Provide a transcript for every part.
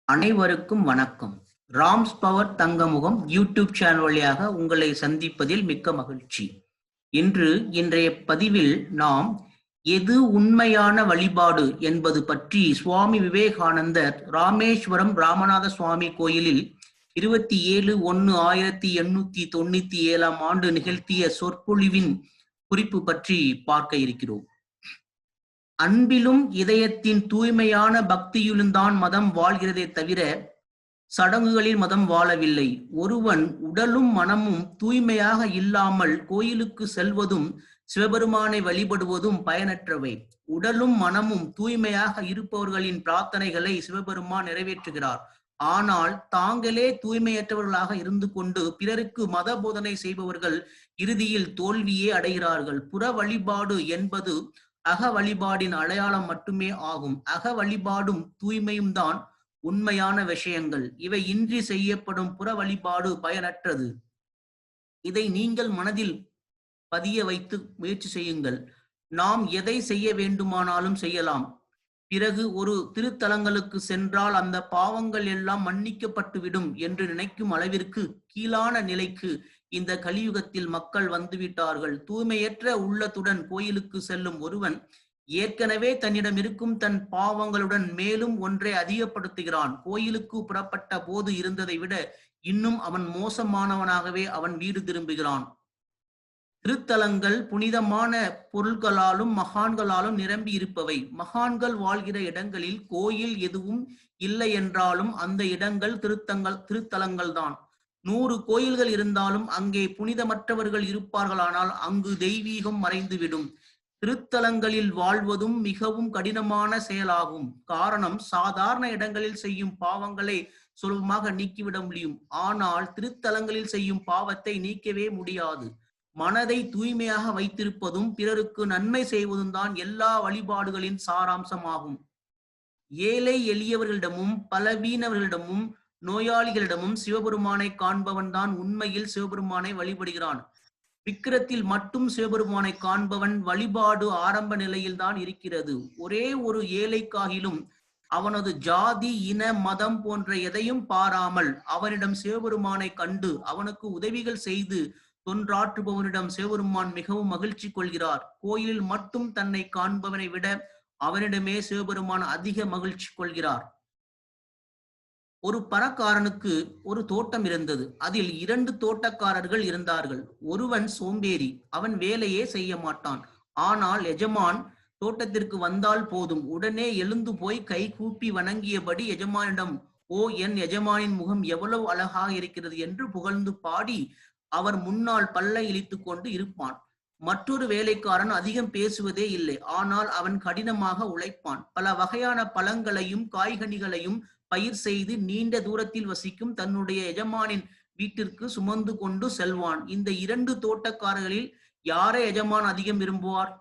அனைவருக்கும் வணக்கம். Rams power தங்கமுகம் YouTube channel வழியாக உங்களை சந்திப்பதில் மிக்க மகிழ்ச்சி. இன்றைய பதிவில் நாம் எது உண்மையான வழிபாடு என்பது பற்றி சுவாமி விவேகானந்தர் ராமேஸ்வரம் ராமநாத சுவாமி கோயிலில் 27/1/1897 நிகழ்த்திய சொற்பொழிவின் குறிப்பு பற்றி பார்க்க இருக்கிறோம். அன்பிலும் இதயத்தின் தூய்மையான பக்தியிலும்தான் மதம் வாழ்கிறதே தவிர சடங்குகளில் மதம் வாழவில்லை. ஒருவன் உடலும் மனமும் தூய்மையாக இல்லாமல் கோயிலுக்கு செல்வதும் சிவபெருமானை வழிபடுவதும் பயனற்றவை. உடலும் மனமும் தூய்மையாக இருப்பவர்களின் பிரார்த்தனைகளை சிவபெருமான் நிறைவேற்றுகிறார். ஆனால் தாங்களே தூய்மையற்றவர்களாக இருந்து கொண்டு பிறருக்கு மத போதனை செய்பவர்கள் இறுதியில் தோல்வியே அடைகிறார்கள். புற வழிபாடு என்பது அக வழிபாடின் அடையாளம் மட்டுமே ஆகும். அக வழிபாடும் தூய்மையும் தான் உண்மையான விஷயங்கள். இவை இன்றி செய்யப்படும் புற வழிபாடு பயனற்றது. இதை நீங்கள் மனதில் பதிய வைத்து முயற்சி செய்யுங்கள். நாம் எதை செய்ய வேண்டுமானாலும் செய்யலாம். பிறகு ஒரு திருத்தலங்களுக்கு சென்றால் அந்த பாவங்கள் எல்லாம் மன்னிக்கப்பட்டுவிடும் என்று நினைக்கும் அளவிற்கு கீழான நிலைக்கு இந்த கலியுகத்தில் மக்கள் வந்துவிட்டார்கள். தூய்மையற்ற உள்ளத்துடன் கோயிலுக்கு செல்லும் ஒருவன் ஏற்கனவே தன்னிடம் இருக்கும் தன் பாவங்களுடன் மேலும் ஒன்றை அதிகப்படுத்துகிறான். கோயிலுக்கு புறப்பட்ட போது இருந்ததை விட இன்னும் அவன் மோசமானவனாகவே அவன் வீடு திரும்புகிறான். திருத்தலங்கள் புனிதமான பொருள்களாலும் மகான்களாலும் நிரம்பி இருப்பவை. மகான்கள் வாழ்கிற இடங்களில் கோயில் எதுவும் இல்லை என்றாலும் அந்த இடங்கள் திருத்தலங்கள் தான். 100 கோயில்கள் இருந்தாலும் அங்கே புனிதமற்றவர்கள் இருப்பார்களானால் அங்கு தெய்வீகம் மறைந்துவிடும். திருத்தலங்களில் வாழ்வதும் மிகவும் கடினமான செயலாகும். காரணம், சாதாரண இடங்களில் செய்யும் பாவங்களை சுலபமாக நீக்கிவிட முடியும். ஆனால் திருத்தலங்களில் செய்யும் பாவத்தை நீக்கவே முடியாது. மனதை தூய்மையாக வைத்திருப்பதும் பிறருக்கு நன்மை செய்வதும் தான் எல்லா வழிபாடுகளின் சாராம்சமாகும். ஏழை எளியவர்களிடமும் பலவீனவர்களிடமும் நோயாளிகளிடமும் சிவபெருமானை காண்பவன் தான் உண்மையில் சிவபெருமானை வழிபடுகிறான். விக்கிரத்தில் மட்டும் சிவபெருமானை காண்பவன் வழிபாடு ஆரம்ப நிலையில் தான் இருக்கிறது. ஒரே ஒரு ஏழைக்காகிலும் அவனது ஜாதி, இன, மதம் போன்ற எதையும் பாராமல் அவனிடம் சிவபெருமானை கண்டு அவனுக்கு உதவிகள் செய்து தொன்றாற்றுபவனிடம் சிவபெருமான் மிகவும் மகிழ்ச்சி கொள்கிறார். கோயிலில் மட்டும் தன்னை காண்பவனை விட அவனிடமே சிவபெருமான் அதிக மகிழ்ச்சி கொள்கிறார். ஒரு பணக்காரனுக்கு ஒரு தோட்டம் இருந்தது. அதில் 2 தோட்டக்காரர்கள் இருந்தார்கள். ஒருவன் சோம்பேறி, அவன் வேலையே செய்ய மாட்டான். ஆனால் எஜமான் தோட்டத்திற்கு வந்தால் போதும் உடனே எழுந்து போய் கை கூப்பி வணங்கியபடி எஜமானிடம், ஓ என் எஜமானின் முகம் எவ்வளவு அழகாக இருக்கிறது என்று புகழ்ந்து பாடி அவர் முன்னால் பல்லை இழித்து கொண்டு இருப்பான். மற்றொரு வேலைக்காரன் அதிகம் பேசுவதே இல்லை. ஆனால் அவன் கடினமாக உழைப்பான். பல வகையான பழங்களையும் காய்கனிகளையும் பயிர் செய்து நீண்ட தூரத்தில் வசிக்கும் தன்னுடைய எஜமானின் வீட்டிற்கு சுமந்து கொண்டு செல்வான். இந்த 2 தோட்டக்காரர்களில் யாரை எஜமான் அதிகம் விரும்புவார்?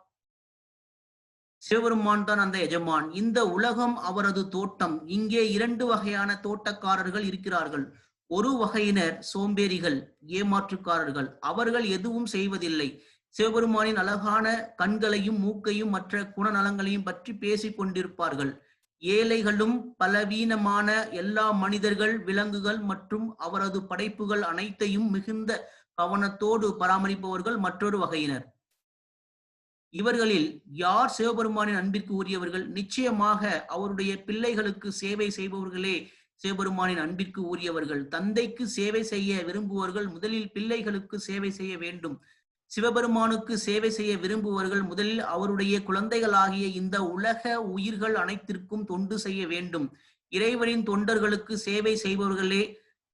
சிவபெருமான் தான் அந்த எஜமான். இந்த உலகம் அவரது தோட்டம். இங்கே 2 வகையான தோட்டக்காரர்கள் இருக்கிறார்கள். ஒரு வகையினர் சோம்பேறிகள், ஏமாற்றுக்காரர்கள். அவர்கள் எதுவும் செய்வதில்லை. சிவபெருமானின் அழகான கண்களையும் மூக்கையும் மற்ற குணநலங்களையும் பற்றி பேசிக் கொண்டிருப்பார்கள். ஏழைகளும் பலவீனமான எல்லா மனிதர்கள், விலங்குகள் மற்றும் அவரது படைப்புகள் அனைத்தையும் மிகுந்த கவனத்தோடு பராமரிப்பவர்கள் மற்றொரு வகையினர். இவர்களில் யார் சிவபெருமானின் அன்பிற்கு உரியவர்கள்? நிச்சயமாக அவருடைய பிள்ளைகளுக்கு சேவை செய்பவர்களே சிவபெருமானின் அன்பிற்கு உரியவர்கள். தந்தைக்கு சேவை செய்ய விரும்புவர்கள் முதலில் பிள்ளைகளுக்கு சேவை செய்ய வேண்டும். சிவபெருமானுக்கு சேவை செய்ய விரும்புவர்கள் முதலில் அவருடைய குழந்தைகளாகிய இந்த உலக உயிர்கள் அனைத்திற்கும் தொண்டு செய்ய வேண்டும். இறைவனின் தொண்டர்களுக்கு சேவை செய்பவர்களே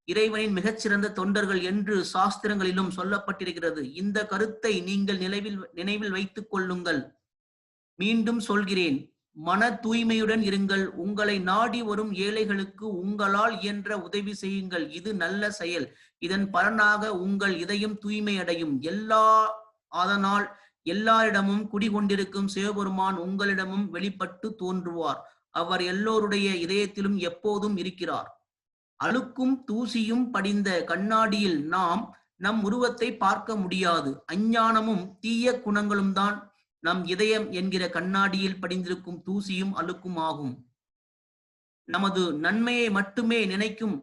இறைவனின் மிகச்சிறந்த தொண்டர்கள் என்று சாஸ்திரங்களிலும் சொல்லப்பட்டிருக்கிறது. இந்த கருத்தை நீங்கள் நினைவில் வைத்துக் கொள்ளுங்கள். மீண்டும் சொல்கிறேன், மன தூய்மையுடன் இருங்கள். உங்களை நாடி வரும் ஏழைகளுக்கு உங்களால் இயன்ற உதவி செய்யுங்கள். இது நல்ல செயல். இதன் பலனாக உங்கள் இதயம் தூய்மை அடையும். அதனால் எல்லாரிடமும் குடிகொண்டிருக்கும் சிவபெருமான் உங்களிடமும் வெளிப்பட்டு தோன்றுவார். அவர் எல்லோருடைய இதயத்திலும் எப்போதும் இருக்கிறார். அழுக்கும் தூசியும் படிந்த கண்ணாடியில் நாம் நம் உருவத்தை பார்க்க முடியாது. அஞ்ஞானமும் தீய குணங்களும் தான் நம் இதயம் என்கிற கண்ணாடியில் படிந்திருக்கும் தூசியும் அழுக்கும் ஆகும். நமது நன்மையை மட்டுமே நினைக்கும்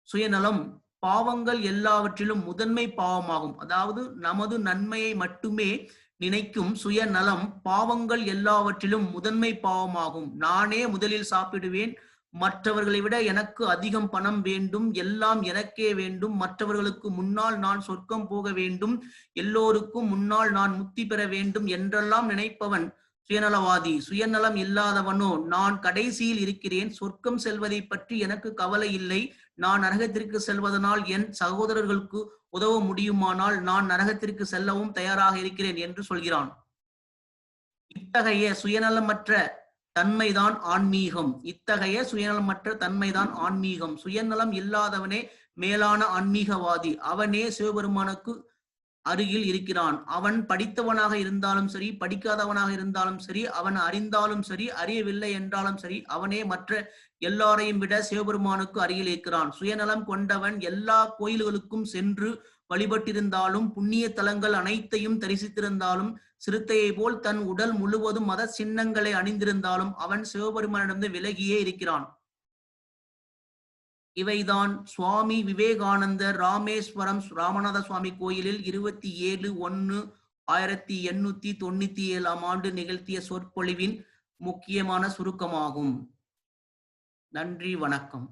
சுயநலம் பாவங்கள் எல்லாவற்றிலும் முதன்மை பாவமாகும். அதாவது நமது நன்மையை மட்டுமே நினைக்கும் சுயநலம் பாவங்கள் எல்லாவற்றிலும் முதன்மை பாவமாகும். நானே முதலில் சாப்பிடுவேன், மற்றவர்களை விட எனக்கு அதிகம் பணம் வேண்டும், எல்லாம் எனக்கே வேண்டும், மற்றவர்களுக்கு முன்னால் நான் சொர்க்கம் போக வேண்டும், எல்லோருக்கும் முன்னால் நான் முக்தி பெற வேண்டும் என்றெல்லாம் நினைப்பவன் சுயநலவாதி. சுயநலம் இல்லாதவனோ, நான் கடைசியில் இருக்கிறேன், சொர்க்கம் செல்வதை பற்றி எனக்கு கவலை இல்லை, நான் நரகத்திற்கு செல்வதனால் என் சகோதரர்களுக்கு உதவ முடியுமானால் நான் நரகத்திற்கு செல்லவும் தயாராக இருக்கிறேன் என்று சொல்கிறான். இத்தகைய சுயநலமற்ற தன்மைதான் ஆன்மீகம். இத்தகைய சுயநலமற்ற தன்மைதான் ஆன்மீகம். சுயநலம் இல்லாதவனே மேலான ஆன்மீகவாதி. அவனே சிவபெருமானுக்கு அருகில் இருக்கிறான். அவன் படித்தவனாக இருந்தாலும் சரி, படிக்காதவனாக இருந்தாலும் சரி, அவன் அறிந்தாலும் சரி, அறியவில்லை என்றாலும் சரி, அவனே மற்ற எல்லாரையும் விட சிவபெருமானுக்கு அருகில் இருக்கிறான். சுயநலம் கொண்டவன் எல்லா கோயில்களுக்கும் சென்று வழிபட்டிருந்தாலும், புண்ணிய தலங்கள் அனைத்தையும் தரிசித்திருந்தாலும், சிறுத்தையை போல் தன் உடல் முழுவதும் மத சின்னங்களை அணிந்திருந்தாலும் அவன் சிவபெருமானிடமிருந்து விலகியே இருக்கிறான். இவைதான் சுவாமி விவேகானந்தர் ராமேஸ்வரம் ராமநாத சுவாமி கோயிலில் 27/1/1897 நிகழ்த்திய சொற்பொழிவின் முக்கியமான சுருக்கமாகும். நன்றி, வணக்கம்.